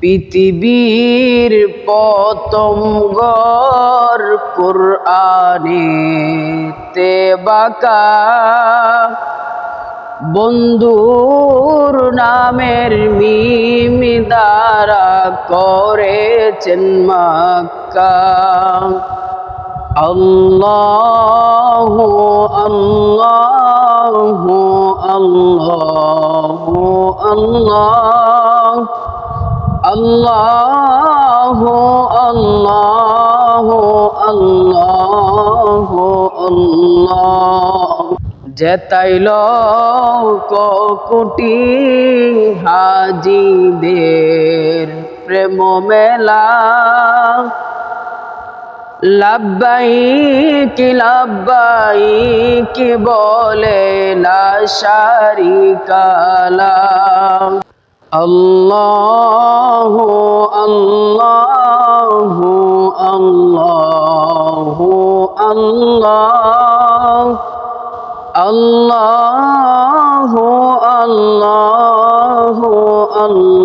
পৃথিবীর প্রথম ঘর কোরআনেতে বাঁকা, বন্ধুর নামের মিম দ্বারা করেছেন মক্কা। আল্লাহু আল্লাহু আল্লাহু আল্লাহ, আল্লাহু আল্লাহু আল্লাহু আল্লাহ। যেতাইল কোটি হাজিদের প্রেম মেলা, লাব্বাইক লাব্বাইক বলে লা শারিকা লাহ। আল্লাহু আল্লাহু আল্লাহু আল্লাহ, আল্লাহু আল্লাহু আল্লাহ।